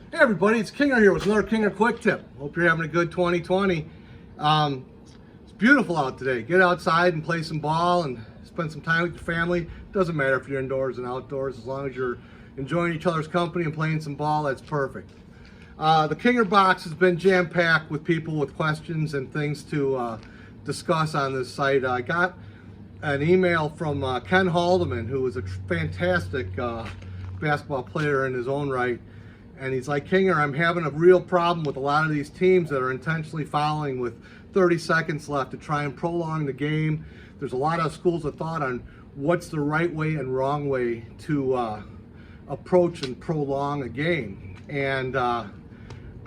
Hey everybody, it's Kinger here with another Kinger Quick Tip. Hope you're having a good 2020. It's beautiful out today. Get outside and play some ball and spend some time with your family. Doesn't matter if you're indoors and outdoors, as long as you're enjoying each other's company and playing some ball, that's perfect. The Kinger box has been jam-packed with people with questions and things to discuss on this site. I got an email from Ken Haldeman, who is a fantastic basketball player in his own right. And he's like, Kinger, I'm having a real problem with a lot of these teams that are intentionally fouling with 30 seconds left to try and prolong the game. There's a lot of schools of thought on what's the right way and wrong way to approach and prolong a game. And I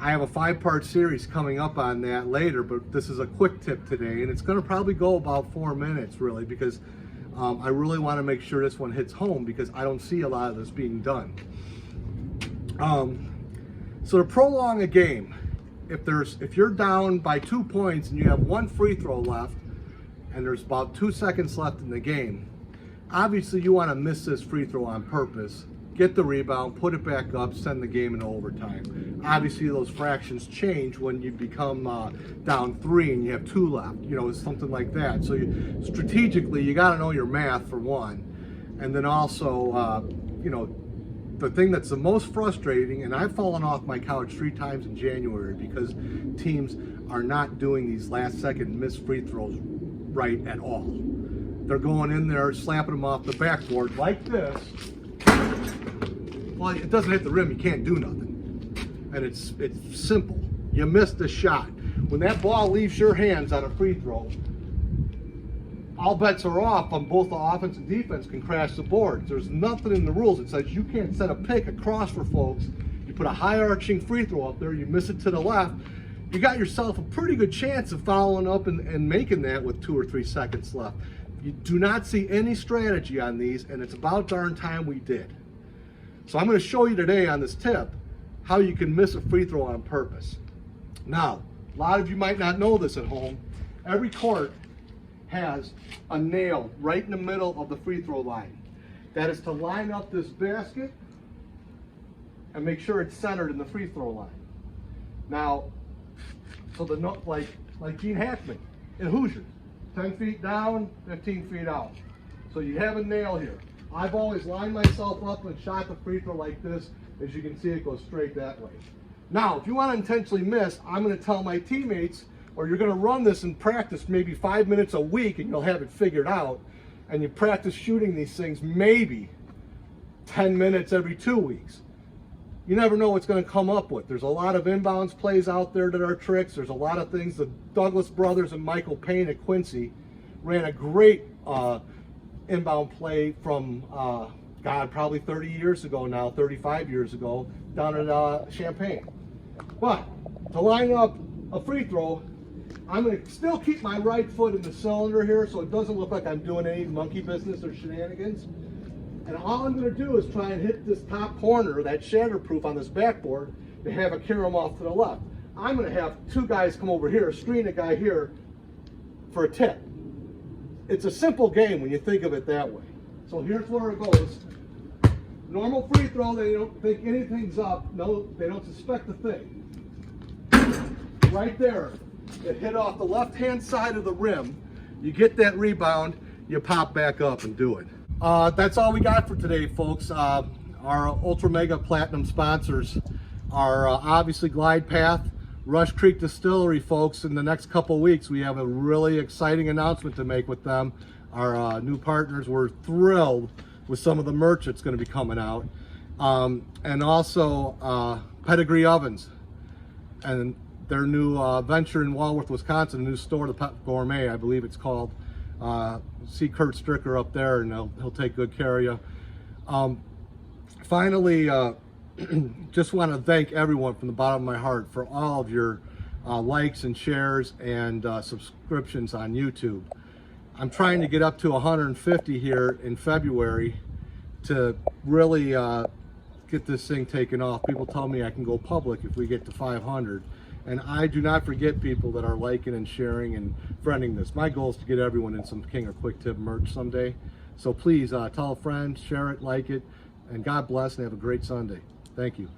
have a 5-part series coming up on that later, but this is a quick tip today, and it's going to probably go about 4 minutes, really, because I really want to make sure this one hits home, because I don't see a lot of this being done. So to prolong a game, if you're down by 2 points and you have 1 free throw left and there's about 2 seconds left in the game, obviously you want to miss this free throw on purpose, get the rebound, put it back up, send the game into overtime. Obviously those fractions change when you become down 3 and you have 2 left, something like that. So strategically you got to know your math, for one, and then also the thing that's the most frustrating, and I've fallen off my couch 3 times in January because teams are not doing these last-second missed free throws right at all. They're going in there, slapping them off the backboard like this. Well, it doesn't hit the rim, you can't do nothing. And it's simple. You missed the shot. When that ball leaves your hands on a free throw, all bets are off on both the offense and defense can crash the boards. There's nothing in the rules that says you can't set a pick across for folks. You put a high arching free throw up there, you miss it to the left, you got yourself a pretty good chance of following up and making that with 2 or 3 seconds left. You do not see any strategy on these, and it's about darn time we did. So I'm going to show you today on this tip how you can miss a free throw on purpose. Now, a lot of you might not know this at home. Every court has a nail right in the middle of the free throw line. That is to line up this basket and make sure it's centered in the free throw line. Now, so like Gene Hackman in Hoosiers, 10 feet down, 15 feet out. So you have a nail here. I've always lined myself up and shot the free throw like this. As you can see, it goes straight that way. Now, if you want to intentionally miss, I'm going to tell my teammates, or you're going to run this in practice maybe 5 minutes a week and you'll have it figured out, and you practice shooting these things maybe 10 minutes every 2 weeks. You never know what's going to come up with. There's a lot of inbounds plays out there that are tricks. There's a lot of things. The Douglas brothers and Michael Payne at Quincy ran a great inbound play from, probably 30 years ago now, 35 years ago, down at Champaign. But to line up a free throw, I'm going to still keep my right foot in the cylinder here so it doesn't look like I'm doing any monkey business or shenanigans. And all I'm going to do is try and hit this top corner, that shatterproof on this backboard, to have it carry them off to the left. I'm going to have 2 guys come over here, screen a guy here for a tip. It's a simple game when you think of it that way. So here's where it goes. Normal free throw, they don't think anything's up. No, they don't suspect a thing. Right there. It hit off the left-hand side of the rim. You get that rebound, you pop back up and do it. That's all we got for today, folks. Our Ultra Mega Platinum sponsors are obviously Glide Path, Rush Creek Distillery, folks. In the next couple weeks, we have a really exciting announcement to make with them. Our new partners, we're thrilled with some of the merch that's going to be coming out. And also Pedigree Ovens and their new venture in Walworth, Wisconsin, a new store, the Pet Gourmet, I believe it's called. See Kurt Stricker up there, and he'll take good care of you. Finally, just want to thank everyone from the bottom of my heart for all of your likes and shares and subscriptions on YouTube. I'm trying to get up to 150 here in February to really get this thing taken off. People tell me I can go public if we get to 500. And I do not forget people that are liking and sharing and friending this. My goal is to get everyone in some Kinger Quick Tip merch someday. So please tell a friend, share it, like it, and God bless and have a great Sunday. Thank you.